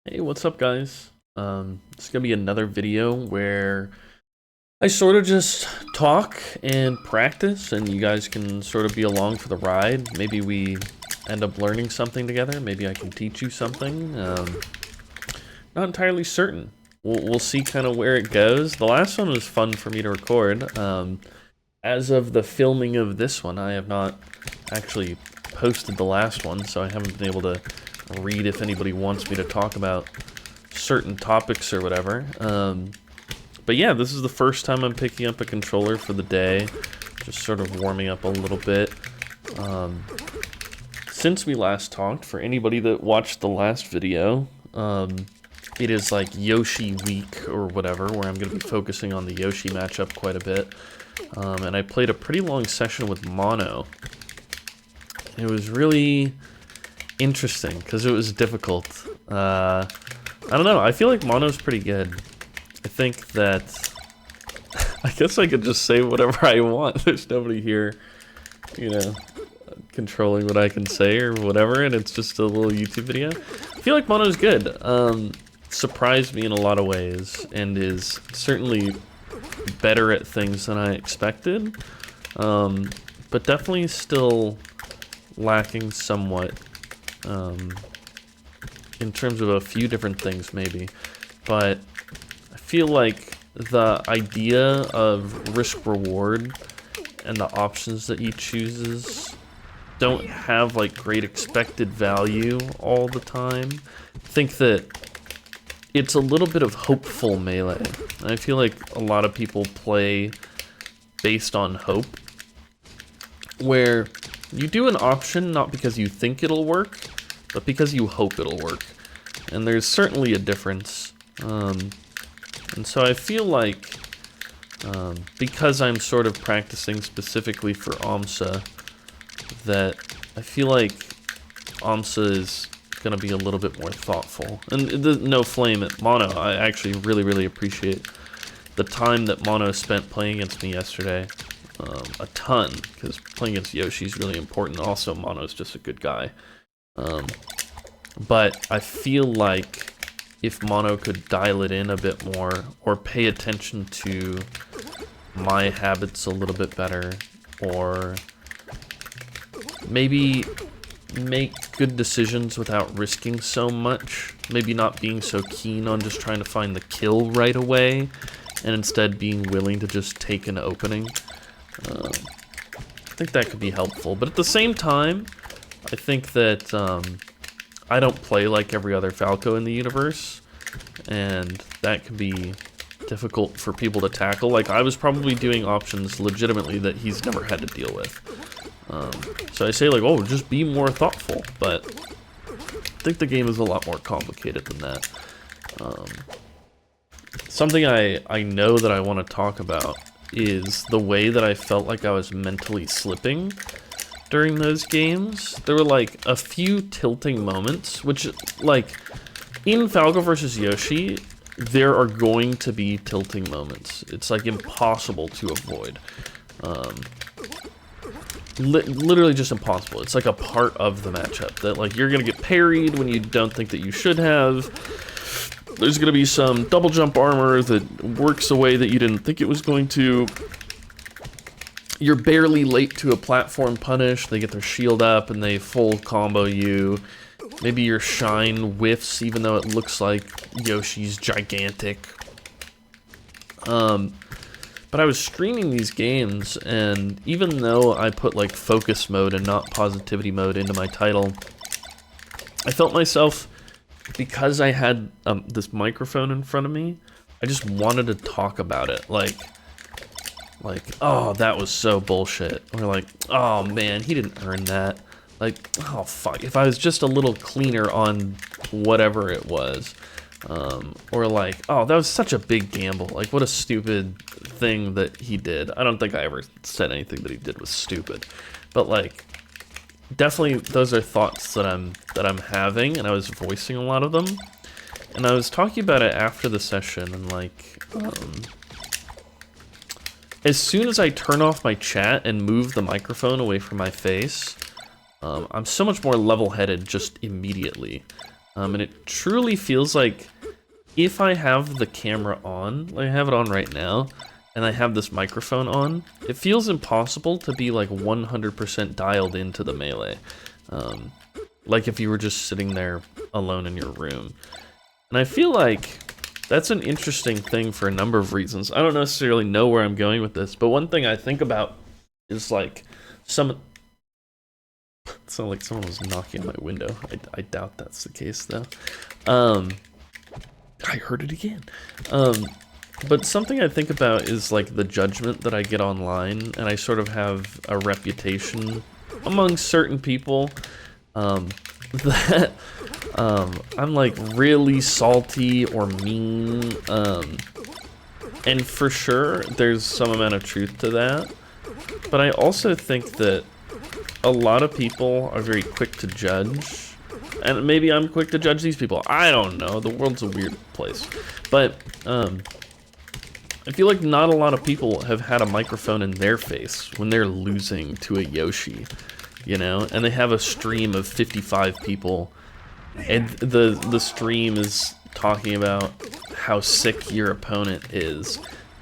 Hey, what's up, guys? It's gonna be another video where I sort of just talk and practice, and you guys can sort of be along for the ride. Maybe we end up learning something together. Maybe I can teach you something. Not entirely certain. We'll see kind of where it goes. The last one was fun for me to record. As of the filming of this one, I have not actually posted the last one, so I haven't been able to read if anybody wants me to talk about certain topics or whatever. But yeah, this is the first time I'm picking up a controller for the day, just sort of warming up a little bit. Since we last talked, for anybody that watched the last video, it is like Yoshi week or whatever, where I'm going to be focusing on the Yoshi matchup quite a bit. And I played a pretty long session with Mono. It was really interesting because it was difficult. I don't know, I feel like Mono's pretty good. I think that I guess I could just say whatever I want. There's nobody here, you know, controlling what I can say or whatever, and it's just a little YouTube video. I feel like Mono's good. Surprised me in a lot of ways and is certainly better at things than I expected. But definitely still lacking somewhat in terms of a few different things maybe, but I feel like the idea of risk-reward and the options that he chooses don't have like great expected value all the time. I think that it's a little bit of hopeful melee. I feel like a lot of people play based on hope, where you do an option not because you think it'll work, but because you hope it'll work. And there's certainly a difference. And so I feel like, because I'm sort of practicing specifically for AMSA, that I feel like AMSA is going to be a little bit more thoughtful. And no flame at Mono. I actually really appreciate the time that Mono spent playing against me yesterday. A ton, because playing against Yoshi is really important. Also, Mono's just a good guy. But I feel like if Mono could dial it in a bit more, or pay attention to my habits a little bit better, or maybe make good decisions without risking so much, maybe not being so keen on just trying to find the kill right away, and instead being willing to just take an opening. I think that could be helpful, but at the same time, I think that I don't play like every other Falco in the universe, and that can be difficult for people to tackle. Like, I was probably doing options legitimately that he's never had to deal with. So I say like, oh, just be more thoughtful, but I think the game is a lot more complicated than that. Something I know that I want to talk about is the way that I felt like I was mentally slipping during those games. There were like a few tilting moments, which, like, in Falco versus Yoshi, there are going to be tilting moments. It's like impossible to avoid. Literally just impossible. It's like a part of the matchup that, like, you're gonna get parried when you don't think that you should have. There's gonna be some double jump armor that works a way that you didn't think it was going to. You're barely late to a platform punish, they get their shield up and they full combo you. Maybe your shine whiffs even though it looks like Yoshi's gigantic. But I was streaming these games, and even though I put like focus mode and not positivity mode into my title, I felt myself, because I had this microphone in front of me, I just wanted to talk about it. Like, oh, that was so bullshit. Or like, oh man, he didn't earn that. Like, oh fuck, if I was just a little cleaner on whatever it was. Or like, oh, that was such a big gamble. Like, what a stupid thing that he did. I don't think I ever said anything that he did was stupid. But like, definitely those are thoughts that I'm having, and I was voicing a lot of them. And I was talking about it after the session, and like, as soon as I turn off my chat and move the microphone away from my face, I'm so much more level-headed just immediately. And it truly feels like if I have the camera on, like I have it on right now, and I have this microphone on, it feels impossible to be like 100% dialed into the Melee. Like if you were just sitting there alone in your room. And I feel like that's an interesting thing for a number of reasons. I don't necessarily know where I'm going with this, but one thing I think about is like it sounded like someone was knocking on my window. I doubt that's the case though. I heard it again. But something I think about is like the judgment that I get online, and I sort of have a reputation among certain people that I'm like really salty or mean, and for sure there's some amount of truth to that, but I also think that a lot of people are very quick to judge, and maybe I'm quick to judge these people. I don't know, the world's a weird place, but I feel like not a lot of people have had a microphone in their face when they're losing to a Yoshi, you know, and they have a stream of 55 people, and the stream is talking about how sick your opponent is.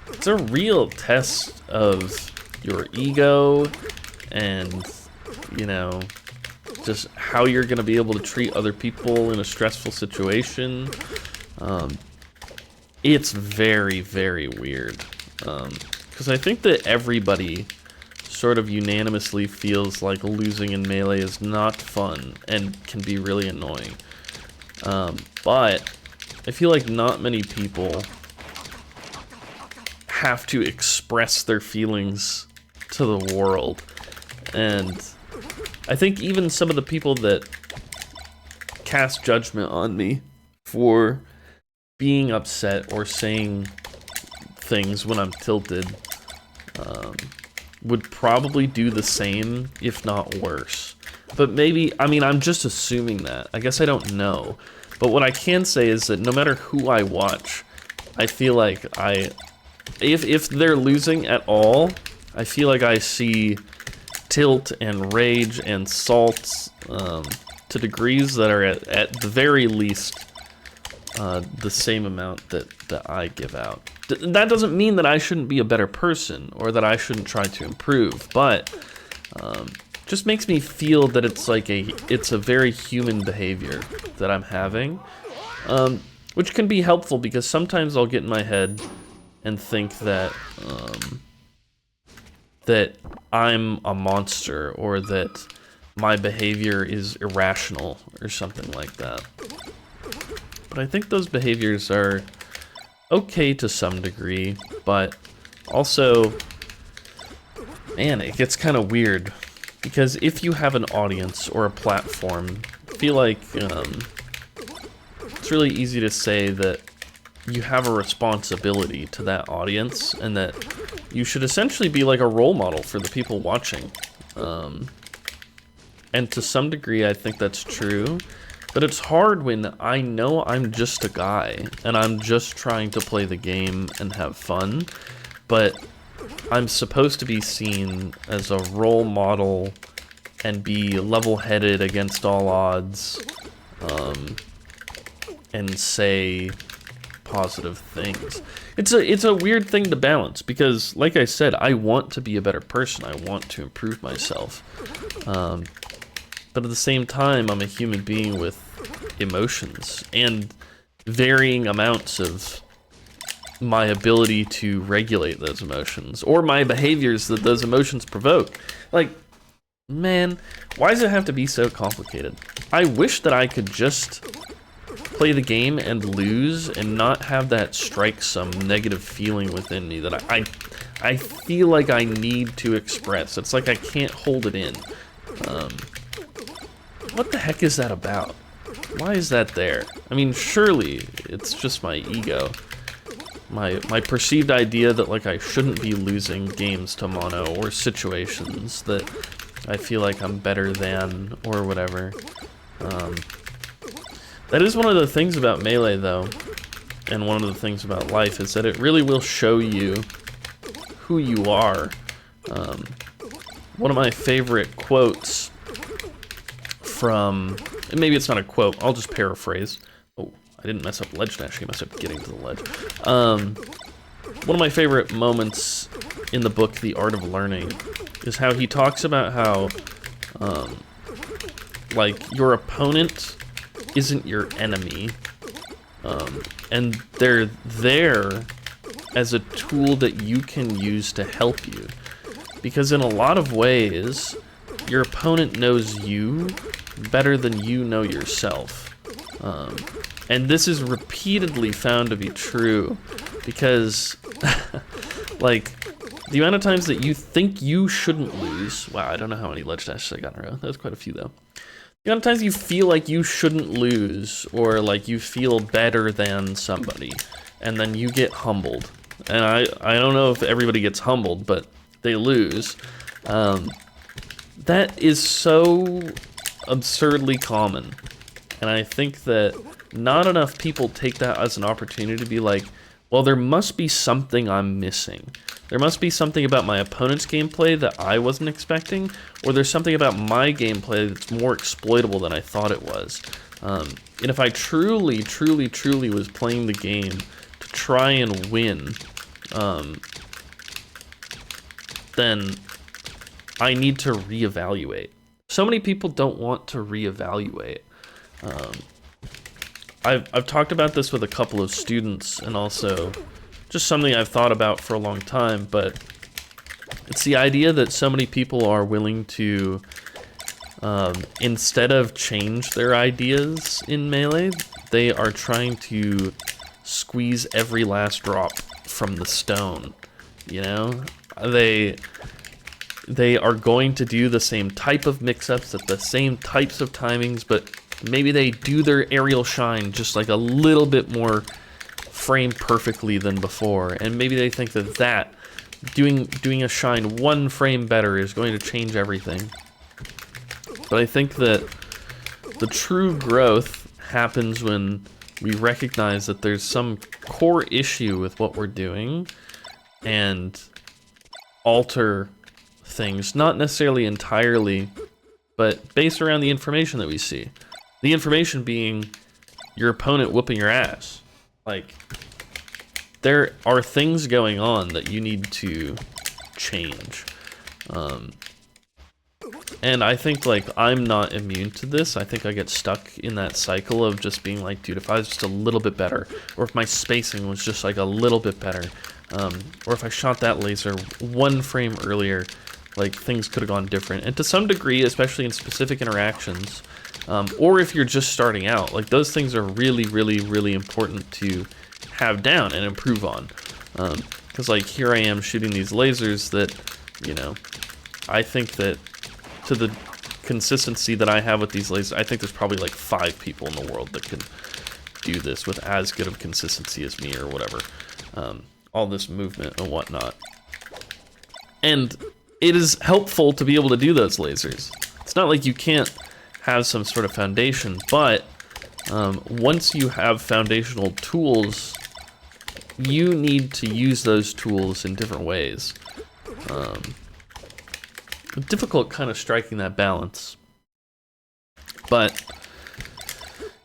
It's a real test of your ego and, you know, just how you're going to be able to treat other people in a stressful situation. It's very, very weird. Because I think that everybody sort of unanimously feels like losing in Melee is not fun and can be really annoying. But I feel like not many people have to express their feelings to the world. And I think even some of the people that cast judgment on me for being upset or saying things when I'm tilted would probably do the same, if not worse. But maybe, I mean, I'm just assuming that. I guess I don't know. But what I can say is that no matter who I watch, I feel like if they're losing at all, I feel like I see tilt and rage and salt to degrees that are at the very least the same amount that I give out. That doesn't mean that I shouldn't be a better person or that I shouldn't try to improve, but just makes me feel that it's like it's a very human behavior that I'm having, which can be helpful because sometimes I'll get in my head and think that that I'm a monster or that my behavior is irrational or something like that. But I think those behaviors are okay to some degree, but also, man, it gets kind of weird because if you have an audience or a platform, I feel like it's really easy to say that you have a responsibility to that audience and that you should essentially be like a role model for the people watching. And to some degree, I think that's true. But it's hard when I know I'm just a guy and I'm just trying to play the game and have fun, but I'm supposed to be seen as a role model and be level-headed against all odds, and say positive things. It's a weird thing to balance because, like I said, I want to be a better person. I want to improve myself. But at the same time, I'm a human being with emotions and varying amounts of my ability to regulate those emotions or my behaviors that those emotions provoke. Like, man, why does it have to be so complicated? I wish that I could just play the game and lose and not have that strike some negative feeling within me that I feel like I need to express. It's like I can't hold it in. What the heck is that about? Why is that there? I mean, surely it's just my ego. My perceived idea that like I shouldn't be losing games to mono or situations that I feel like I'm better than or whatever. That is one of the things about Melee though, and one of the things about life is that it really will show you who you are. One of my favorite quotes from and maybe it's not a quote, I'll just paraphrase. Oh, I didn't mess up ledge dash, I messed up getting to the ledge. One of my favorite moments in the book, The Art of Learning, is how he talks about how, like, your opponent isn't your enemy, and they're there as a tool that you can use to help you. Because in a lot of ways, your opponent knows you better than you know yourself. And this is repeatedly found to be true, because, like, the amount of times that you think you shouldn't lose... Wow, I don't know how many ledge dashes I got in a row. That was quite a few, though. The amount of times you feel like you shouldn't lose, or like you feel better than somebody, and then you get humbled. And I don't know if everybody gets humbled, but they lose. That is so absurdly common. And I think that not enough people take that as an opportunity to be like, well, there must be something I'm missing. There must be something about my opponent's gameplay that I wasn't expecting, or there's something about my gameplay that's more exploitable than I thought it was. And if I truly, truly, truly was playing the game to try and win, then I need to reevaluate. So many people don't want to reevaluate. I've talked about this with a couple of students, and also just something I've thought about for a long time, but it's the idea that so many people are willing to, instead of change their ideas in Melee, they are trying to squeeze every last drop from the stone, you know? They are going to do the same type of mix-ups at the same types of timings, but maybe they do their aerial shine just like a little bit more framed perfectly than before, and maybe they think that doing a shine one frame better is going to change everything. But I think that the true growth happens when we recognize that there's some core issue with what we're doing and alter things, not necessarily entirely, but based around the information that we see. The information being your opponent whooping your ass. Like, there are things going on that you need to change. And I think, like, I'm not immune to this. I think I get stuck in that cycle of just being like, dude, if I was just a little bit better, or if my spacing was just like a little bit better, or if I shot that laser one frame earlier, like, things could have gone different. And to some degree, especially in specific interactions, or if you're just starting out, like, those things are really, really, really important to have down and improve on. Because, like, here I am shooting these lasers that, you know, I think that to the consistency that I have with these lasers, I think there's probably like 5 people in the world that can do this with as good of consistency as me or whatever. All this movement and whatnot. And it is helpful to be able to do those lasers. It's not like you can't have some sort of foundation, but once you have foundational tools, you need to use those tools in different ways. Difficult kind of striking that balance. But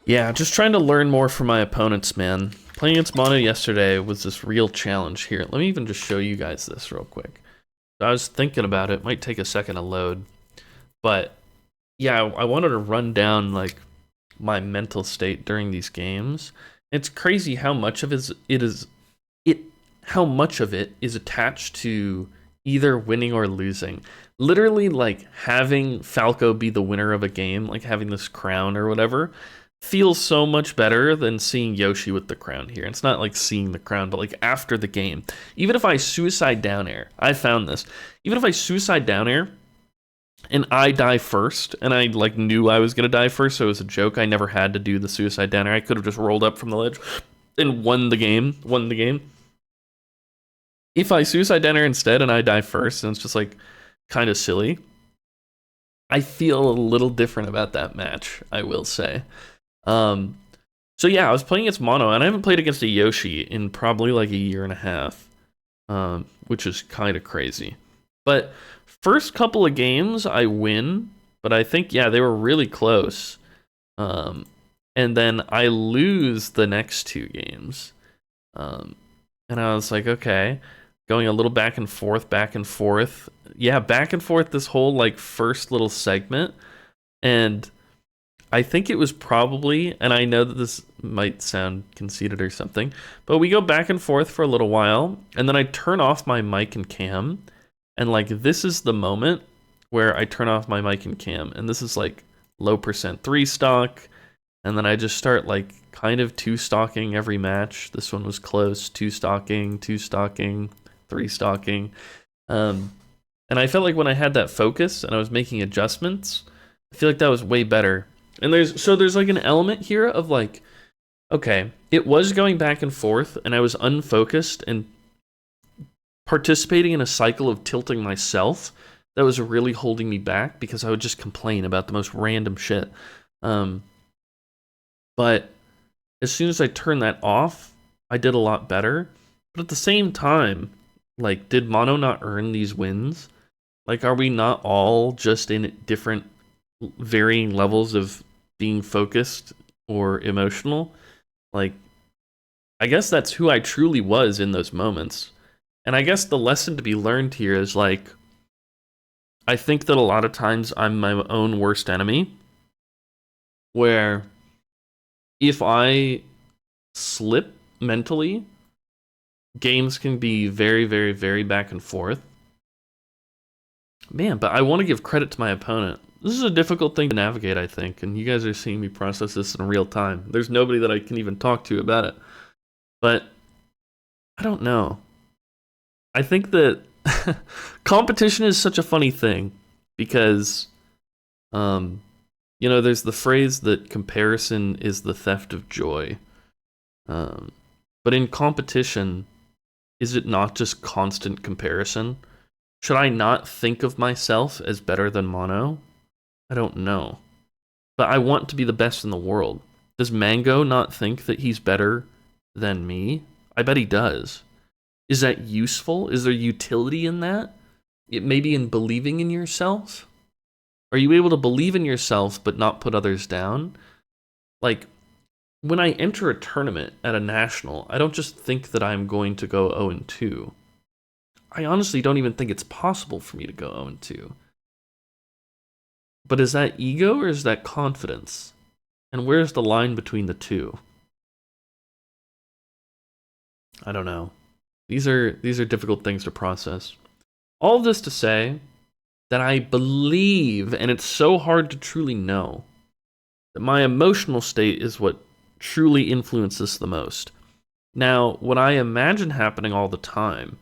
yeah, just trying to learn more from my opponents, man. Playing against Mono yesterday was this real challenge here. Let me even just show you guys this real quick. I was thinking about it. Might take a second to load. But yeah, I wanted to run down like my mental state during these games. It's crazy how much of it is attached to either winning or losing. Literally, like, having Falco be the winner of a game, like having this crown or whatever, feels so much better than seeing Yoshi with the crown here. It's not like seeing the crown, but like after the game. Even if I suicide down air, I found this. Even if I suicide down air and I die first, and I like knew I was gonna die first, so it was a joke. I never had to do the suicide down air. I could have just rolled up from the ledge and won the game. If I suicide down air instead and I die first, and it's just like kind of silly, I feel a little different about that match, I will say. So yeah, I was playing against Mono, and I haven't played against a Yoshi in probably like a year and a half, which is kind of crazy. But first couple of games, I win, but I think, yeah, they were really close. Um, and then I lose the next two games. Um, and I was like, okay, going a little back and forth, back and forth. Yeah, back and forth this whole like first little segment. And I think it was probably, and I know that this might sound conceited or something, but we go back and forth for a little while, and then I turn off my mic and cam, and like this is the moment where I turn off my mic and cam, and this is like low percent 3 stock, and then I just start like kind of 2 stocking every match. This one was close, 2 stocking, 2 stocking, 3 stocking. And I felt like when I had that focus and I was making adjustments, I feel like that was way better. And there's like an element here of like, okay, it was going back and forth and I was unfocused and participating in a cycle of tilting myself that was really holding me back because I would just complain about the most random shit. But as soon as I turned that off, I did a lot better. But at the same time, like, did Mono not earn these wins? Like, are we not all just in different varying levels of being focused or emotional? Like, I guess that's who I truly was in those moments. And I guess the lesson to be learned here is like, I think that a lot of times I'm my own worst enemy, where if I slip mentally, games can be very, very, very back and forth. Man, but I want to give credit to my opponent. This is a difficult thing to navigate, I think, and you guys are seeing me process this in real time. There's nobody that I can even talk to about it. But I don't know. I think that competition is such a funny thing because, there's the phrase that comparison is the theft of joy. But in competition, is it not just constant comparison? Should I not think of myself as better than Mono? I don't know. But I want to be the best in the world. Does Mango not think that he's better than me? I bet he does. Is that useful? Is there utility in that? It maybe in believing in yourself? Are you able to believe in yourself but not put others down? Like, when I enter a tournament at a national, I don't just think that I'm going to go 0-2. I honestly don't even think it's possible for me to go 0-2. But is that ego or is that confidence? And where's the line between the two? I don't know. These are difficult things to process. All of this to say that I believe, and it's so hard to truly know, that my emotional state is what truly influences the most. Now, what I imagine happening all the time,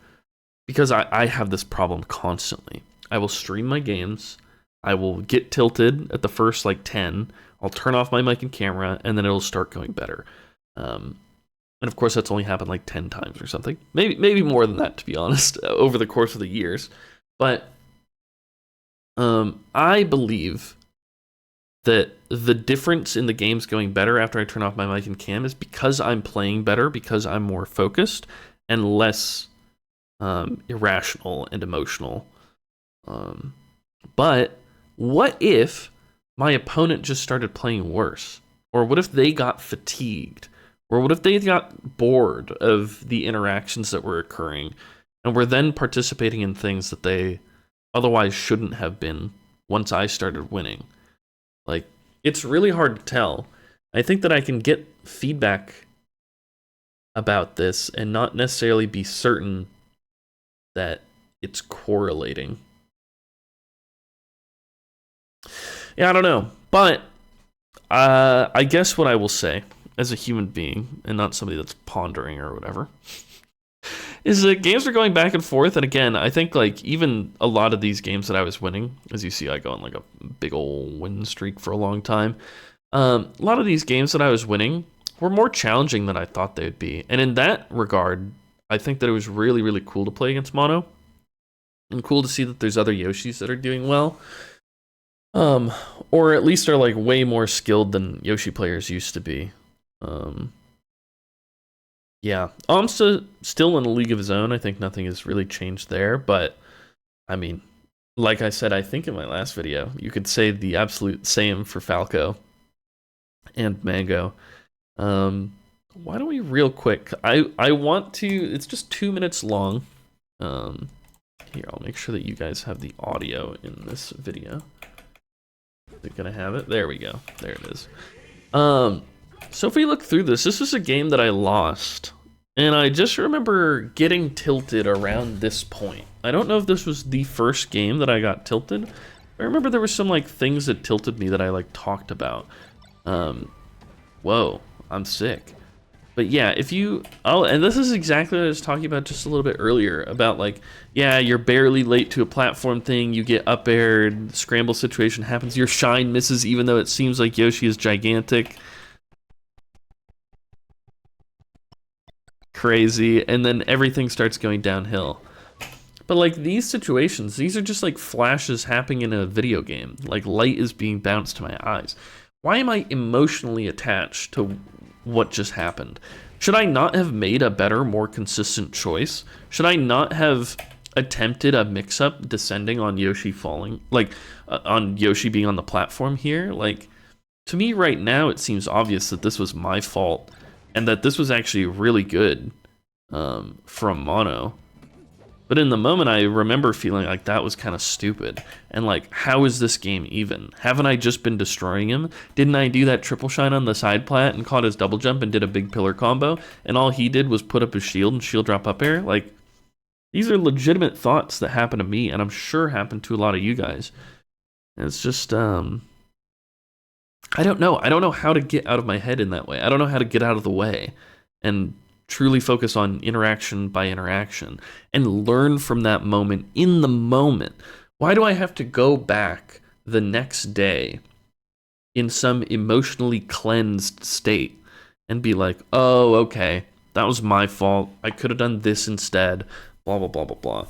because I have this problem constantly, I will stream my games, I will get tilted at the first like 10, I'll turn off my mic and camera, and then it'll start going better. And of course, that's only happened like 10 times or something. Maybe more than that, to be honest, over the course of the years. But I believe that the difference in the games going better after I turn off my mic and cam is because I'm playing better, because I'm more focused and less irrational and emotional. But what if my opponent just started playing worse? Or what if they got fatigued? Or what if they got bored of the interactions that were occurring and were then participating in things that they otherwise shouldn't have been once I started winning? Like, it's really hard to tell. I think that I can get feedback about this and not necessarily be certain that it's correlating. Yeah, I don't know. But I guess what I will say as a human being and not somebody that's pondering or whatever is that games are going back and forth. And again, I think like even a lot of these games that I was winning, as you see, I go on like a big old win streak for a long time. A lot of these games that I was winning were more challenging than I thought they would be. And in that regard, I think that it was really, really cool to play against Mono. And cool to see that there's other Yoshis that are doing well. Or at least are like way more skilled than Yoshi players used to be. Yeah, still in a league of his own. I think nothing has really changed there, but I mean, like I said, I think in my last video, you could say the absolute same for Falco. and mango. Why don't we real quick? I want to. It's just 2 minutes long. Here, I'll make sure that you guys have the audio in this video. Is it gonna have it? There we go. There it is. So if we look through this is a game that I lost. And I just remember getting tilted around this point. I don't know if this was the first game that I got tilted. I remember there were some like things that tilted me that I like talked about. Whoa, I'm sick. But yeah, if you, and this is exactly what I was talking about just a little bit earlier about like, yeah, you're barely late to a platform thing, you get up aired, scramble situation happens, your shine misses even though it seems like Yoshi is gigantic. Crazy, and then everything starts going downhill. But like these situations, these are just like flashes happening in a video game. Like light is being bounced to my eyes. Why am I emotionally attached to what just happened? Should I not have made a better, more consistent choice? Should I not have attempted a mix-up descending on Yoshi falling, like on Yoshi being on the platform here? Like, to me right now, it seems obvious that this was my fault and that this was actually really good from Mono. But in the moment, I remember feeling like that was kind of stupid. And like, how is this game even? Haven't I just been destroying him? Didn't I do that triple shine on the side plat and caught his double jump and did a big pillar combo? And all he did was put up his shield and shield drop up air? Like, these are legitimate thoughts that happen to me, and I'm sure happen to a lot of you guys. And it's just, I don't know. I don't know how to get out of my head in that way. I don't know how to get out of the way and truly focus on interaction by interaction and learn from that moment in the moment. Why do I have to go back the next day in some emotionally cleansed state and be like, oh, okay, that was my fault. I could have done this instead, blah, blah, blah, blah, blah.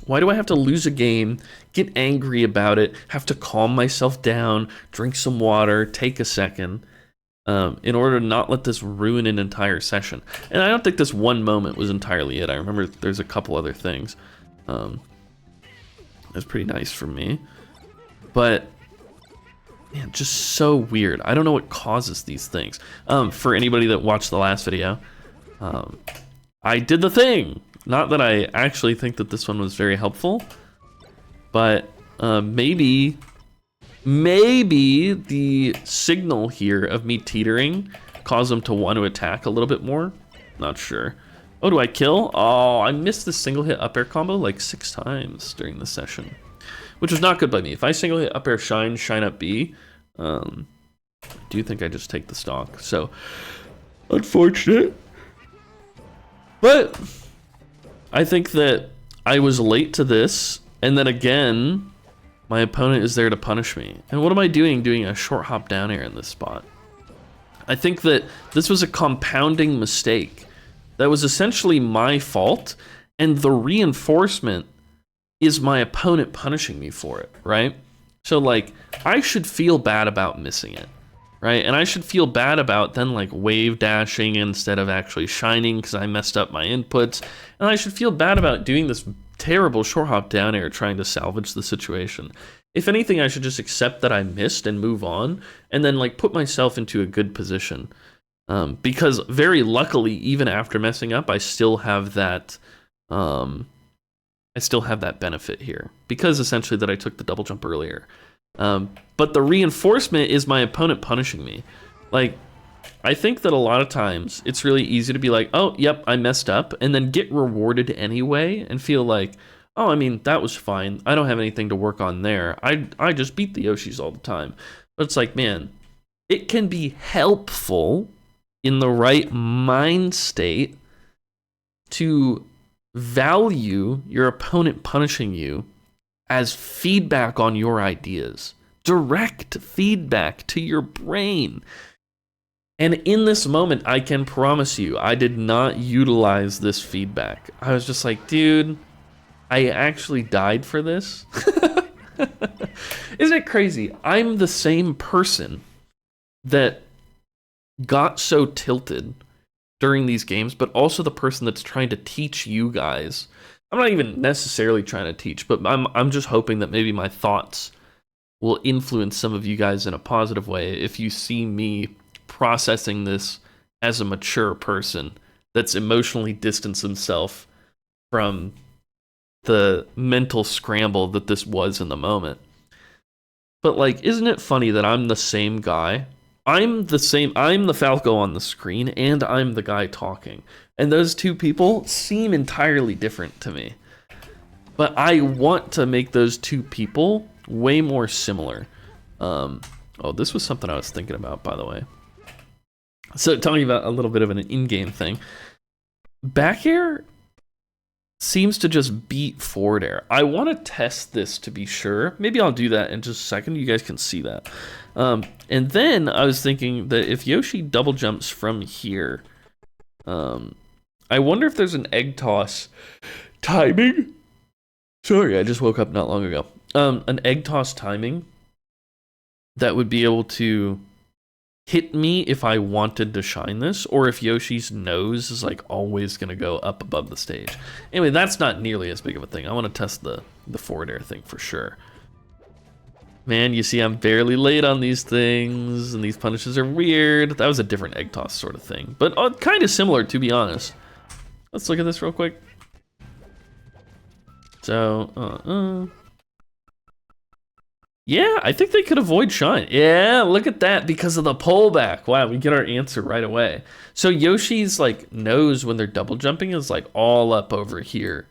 Why do I have to lose a game, get angry about it, have to calm myself down, drink some water, take a second, in order to not let this ruin an entire session? And I don't think this one moment was entirely it. I remember there's a couple other things. That's pretty nice for me. But, man, just so weird. I don't know what causes these things. For anybody that watched the last video, I did the thing. Not that I actually think that this one was very helpful, but maybe the signal here of me teetering caused them to want to attack a little bit more. Not sure. Oh, do I kill? Oh, I missed the single hit up air combo like 6 times during the session, which was not good by me. If I single hit up air shine up B, I do think I just take the stock. So, unfortunate. But I think that I was late to this, and then again, my opponent is there to punish me. And what am I doing a short hop down air in this spot? I think that this was a compounding mistake. That was essentially my fault, and the reinforcement is my opponent punishing me for it, right? So like, I should feel bad about missing it, right? And I should feel bad about then like wave dashing instead of actually shining because I messed up my inputs. And I should feel bad about doing this terrible short hop down air trying to salvage the situation. If anything, I should just accept that I missed and move on and then like put myself into a good position. Because very luckily, even after messing up, I still have that benefit here because essentially that I took the double jump earlier. But the reinforcement is my opponent punishing me. Like, I think that a lot of times it's really easy to be like, oh, yep, I messed up, and then get rewarded anyway and feel like, oh, I mean, that was fine. I don't have anything to work on there. I just beat the Yoshis all the time. But it's like, man, it can be helpful in the right mind state to value your opponent punishing you as feedback on your ideas. Direct feedback to your brain. And in this moment, I can promise you, I did not utilize this feedback. I was just like, dude, I actually died for this. Isn't it crazy? I'm the same person that got so tilted during these games, but also the person that's trying to teach you guys. I'm not even necessarily trying to teach, but I'm just hoping that maybe my thoughts will influence some of you guys in a positive way if you see me processing this as a mature person that's emotionally distanced himself from the mental scramble that this was in the moment. But like, isn't it funny that I'm the same guy? I'm the Falco on the screen, and I'm the guy talking. And those two people seem entirely different to me. But I want to make those two people way more similar. Oh, this was something I was thinking about, by the way. So, talking about a little bit of an in-game thing. Back air seems to just beat forward air. I want to test this to be sure. Maybe I'll do that in just a second. You guys can see that. And then I was thinking that if Yoshi double jumps from here, I wonder if there's an egg toss timing. Sorry, I just woke up not long ago. An egg toss timing that would be able to hit me if I wanted to shine this, or if Yoshi's nose is like always gonna go up above the stage. Anyway, that's not nearly as big of a thing. I want to test the forward air thing for sure. Man, you see I'm barely late on these things, and these punishes are weird. That was a different egg toss sort of thing, but kind of similar, to be honest. Let's look at this real quick. So, yeah, I think they could avoid shine. Yeah, look at that, because of the pullback. Wow, we get our answer right away. So Yoshi's like nose when they're double jumping is like all up over here.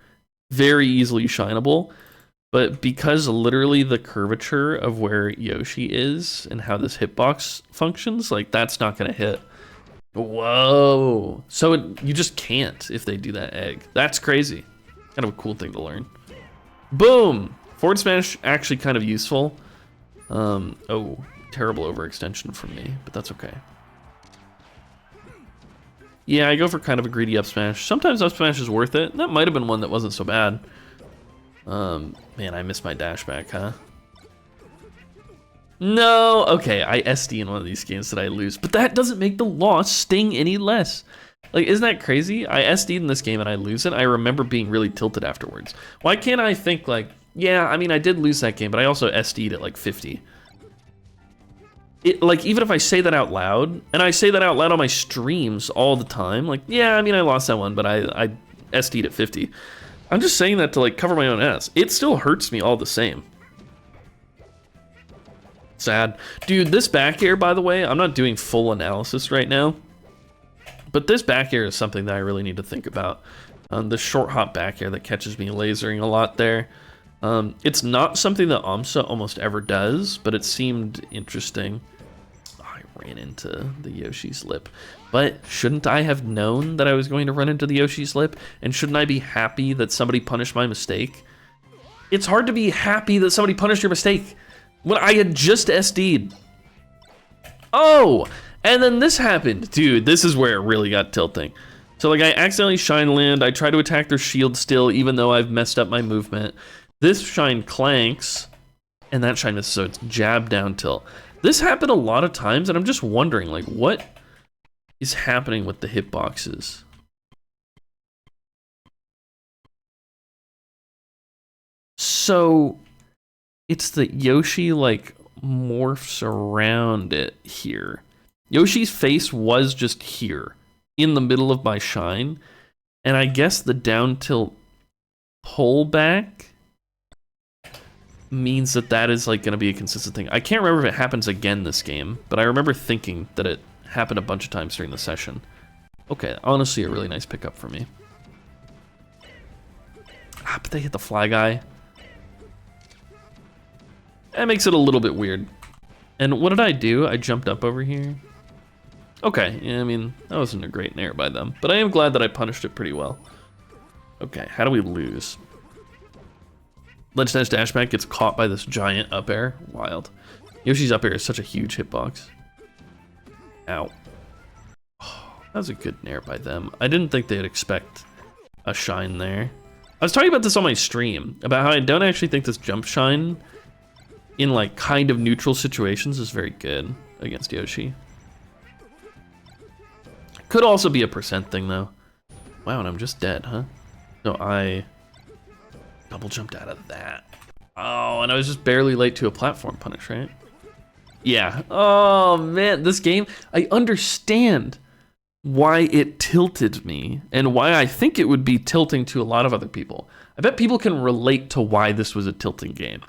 Very easily shineable. But because literally the curvature of where Yoshi is and how this hitbox functions, like that's not gonna hit. Whoa. So you just can't if they do that egg. That's crazy. Kind of a cool thing to learn. Boom! Forward smash actually kind of useful. Oh, terrible overextension from me, but that's okay. Yeah, I go for kind of a greedy up smash. Sometimes up smash is worth it. That might have been one that wasn't so bad. Man, I missed my dash back, huh? No, okay, I SD in one of these games that I lose, but that doesn't make the loss sting any less. Like, isn't that crazy? I SD'd in this game and I lose it. I remember being really tilted afterwards. Why can't I think like, yeah, I mean, I did lose that game, but I also SD'd at like 50. Like, even if I say that out loud, and I say that out loud on my streams all the time, like, yeah, I mean, I lost that one, but I SD'd at 50. I'm just saying that to like cover my own ass. It still hurts me all the same. Sad. Dude, this back air, by the way, I'm not doing full analysis right now, but this back air is something that I really need to think about. The short hop back air that catches me lasering a lot there. It's not something that AMSA almost ever does, but it seemed interesting. Oh, I ran into the Yoshi's lip. But shouldn't I have known that I was going to run into the Yoshi's lip? And shouldn't I be happy that somebody punished my mistake? It's hard to be happy that somebody punished your mistake when I had just SD'd. Oh, and then this happened. Dude, this is where it really got tilting. So like I accidentally shine land. I try to attack their shield still, even though I've messed up my movement. This shine clanks, and that shine misses, so it's jab down tilt. This happened a lot of times, and I'm just wondering, like, what is happening with the hitboxes? So, it's that Yoshi, like, morphs around it here. Yoshi's face was just here, in the middle of my shine, and I guess the down tilt pullback means that is like going to be a consistent thing. I can't remember if it happens again this game, but I remember thinking that it happened a bunch of times during the session. Okay, honestly a really nice pickup for me. Ah, but they hit the fly guy. That makes it a little bit weird. And what did I do? I jumped up over here. Okay, yeah, I mean, that wasn't a great nair by them, but I am glad that I punished it pretty well. Okay, how do we lose? Ledge dash dashback gets caught by this giant up air. Wild. Yoshi's up air is such a huge hitbox. Ow. Oh, that was a good nair by them. I didn't think they'd expect a shine there. I was talking about this on my stream, about how I don't actually think this jump shine in like kind of neutral situations is very good against Yoshi. Could also be a percent thing though. Wow, and I'm just dead, huh? So I double jumped out of that. Oh, and I was just barely late to a platform punish, right? Yeah. Oh, man, this game, I understand why it tilted me and why I think it would be tilting to a lot of other people. I bet people can relate to why this was a tilting game.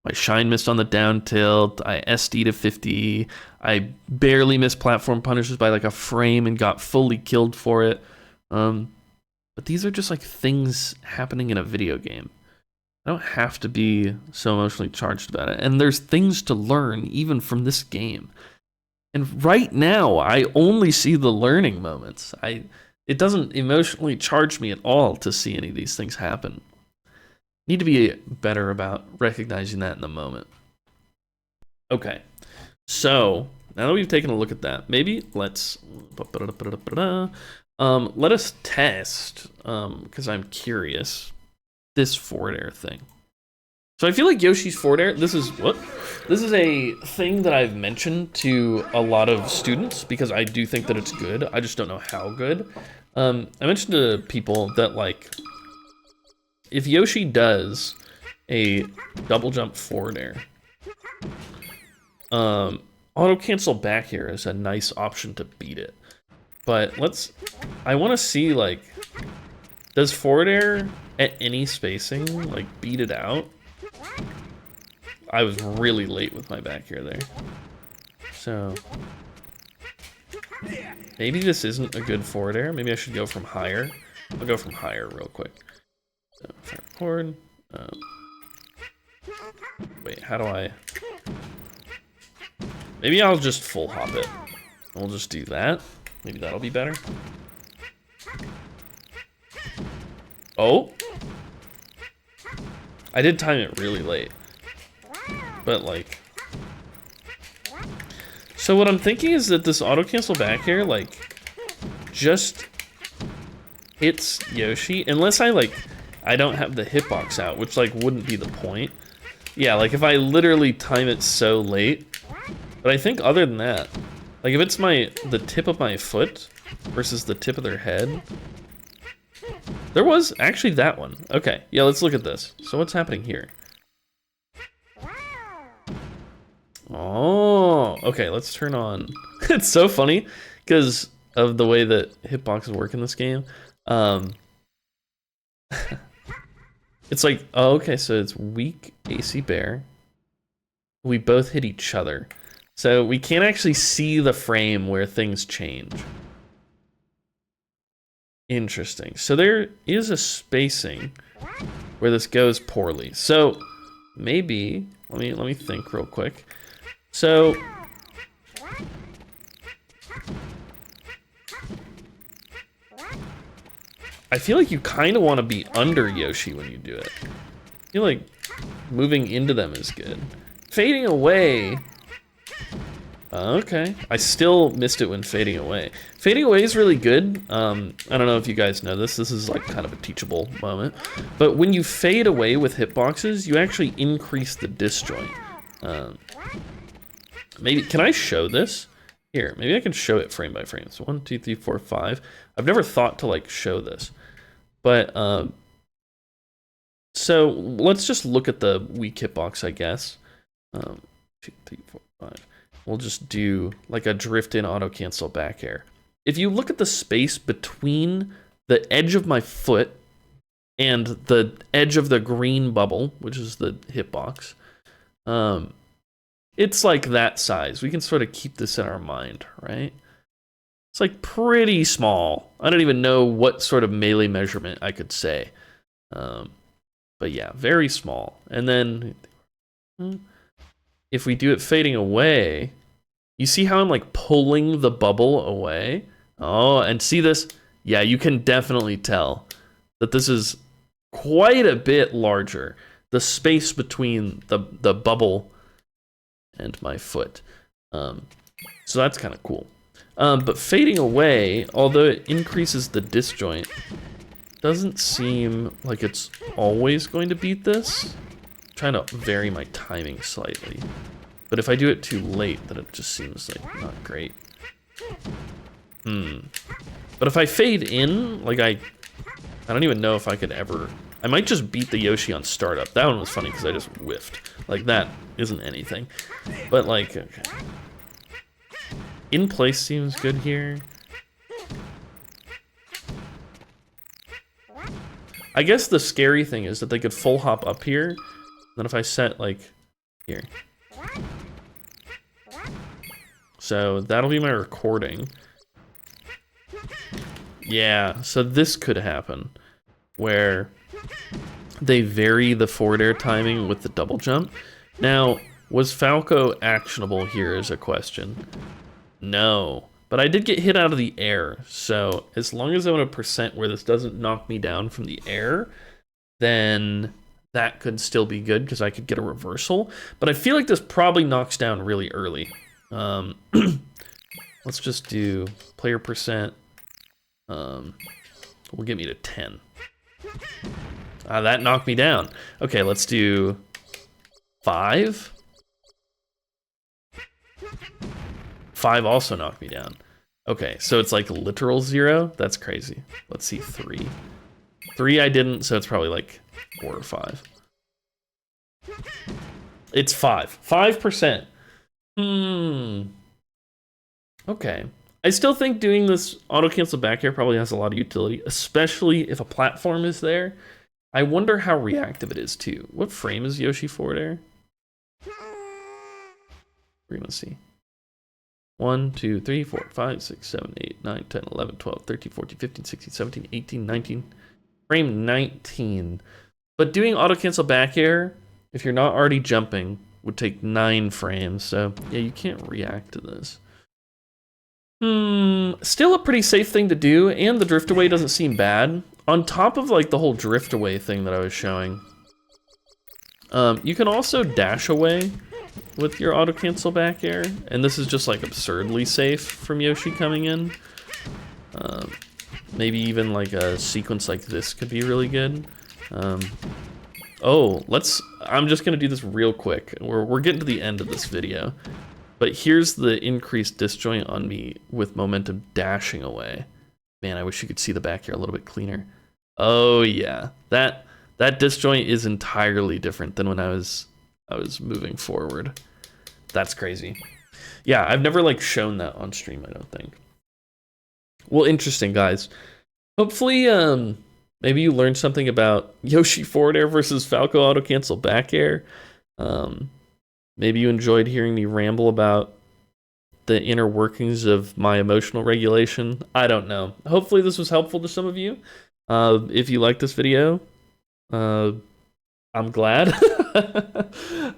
My shine missed on the down tilt, I SD to 50, I barely missed platform punishes by like a frame and got fully killed for it. But these are just like things happening in a video game. I don't have to be so emotionally charged about it. And there's things to learn even from this game. And right now, I only see the learning moments. It doesn't emotionally charge me at all to see any of these things happen. Need to be better about recognizing that in the moment. Okay, so now that we've taken a look at that, maybe let's let us test, because I'm curious, this forward air thing. So I feel like Yoshi's forward air, this is a thing that I've mentioned to a lot of students because I do think that it's good. I just don't know how good. I mentioned to people that like, if Yoshi does a double jump forward air, auto cancel back here is a nice option to beat it. But I want to see like, does forward air at any spacing like beat it out? I was really late with my back here there. So maybe this isn't a good forward air. Maybe I should go from higher. I'll go from higher real quick. So forward. Wait, how do I? Maybe I'll just full hop it. We'll just do that. Maybe that'll be better. Oh. I did time it really late. But like, so what I'm thinking is that this auto cancel back here, like, just hits Yoshi, unless I don't have the hitbox out, which like wouldn't be the point. Yeah, like if I literally time it so late, but I think other than that, like if it's the tip of my foot versus the tip of their head, there was actually that one. Okay, yeah, let's look at this. So what's happening here? Oh, okay, let's turn on. It's so funny because of the way that hitboxes work in this game. It's like, oh, okay, so it's weak AC bair. We both hit each other. So we can't actually see the frame where things change. Interesting. So there is a spacing where this goes poorly. So maybe, let me think real quick. So I feel like you kind of want to be under Yoshi when you do it. I feel like moving into them is good. Fading away. Okay, I still missed it when fading away. Fading away is really good. I don't know if you guys know this. This is like kind of a teachable moment. But when you fade away with hitboxes, you actually increase the disjoint. Maybe, can I show this? Here, maybe I can show it frame by frame. So 1, 2, 3, 4, 5. I've never thought to like show this. But, so let's just look at the weak hitbox, I guess. 2, 3, 4, 5. We'll just do like a drift in auto cancel back air. If you look at the space between the edge of my foot and the edge of the green bubble, which is the hitbox, it's like that size. We can sort of keep this in our mind, right? It's like pretty small. I don't even know what sort of melee measurement I could say. But yeah, very small. And then if we do it fading away, you see how I'm like pulling the bubble away? Oh, and see this? Yeah, you can definitely tell that this is quite a bit larger. The space between the bubble and my foot. So that's kind of cool. But fading away, although it increases the disjoint, doesn't seem like it's always going to beat this. I'm trying to vary my timing slightly. But if I do it too late, then it just seems like not great. But if I fade in, like I don't even know if I could ever I might just beat the Yoshi on startup. That one was funny because I just whiffed. Like, that isn't anything. But, like, okay. In place seems good here. I guess the scary thing is that they could full hop up here. Then if I set, like, here. So that'll be my recording. Yeah, so this could happen. Where they vary the forward air timing with the double jump. Now, was Falco actionable here is a question. No. But I did get hit out of the air, so as long as I'm at a percent where this doesn't knock me down from the air, then that could still be good because I could get a reversal. But I feel like this probably knocks down really early. Let's just do player percent. Will get me to 10. That knocked me down. Okay, let's do 5. 5 also knocked me down. Okay, so it's like literal 0. That's crazy. Let's see, 3. 3 I didn't, so it's probably like 4 or 5. It's 5. 5%. Okay. I still think doing this auto-cancel back air probably has a lot of utility, especially if a platform is there. I wonder how reactive it is, too. What frame is Yoshi forward air? We're gonna see. 1, 2, 3, 4, 5, 6, 7, 8, 9, 10, 11, 12, 13, 14, 15, 16, 17, 18, 19. Frame 19. But doing auto-cancel back air, if you're not already jumping, would take 9 frames. So, yeah, you can't react to this. Still a pretty safe thing to do, and the drift away doesn't seem bad. On top of, like, the whole drift away thing that I was showing, you can also dash away with your auto cancel back air, and this is just like absurdly safe from Yoshi coming in. Maybe even like a sequence like this could be really good. I'm just gonna do this real quick. We're getting to the end of this video, but here's the increased disjoint on me with momentum dashing away. Man, I wish you could see the back air a little bit cleaner. Oh yeah, that disjoint is entirely different than when I was moving forward. That's crazy. Yeah, I've never like shown that on stream, I don't think. Well, interesting, guys. Hopefully, maybe you learned something about Yoshi forward air versus Falco auto cancel back air. Maybe you enjoyed hearing me ramble about the inner workings of my emotional regulation. I don't know. Hopefully this was helpful to some of you. If you like this video, I'm glad.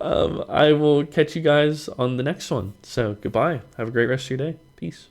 I will catch you guys on the next one. So goodbye. Have a great rest of your day. Peace.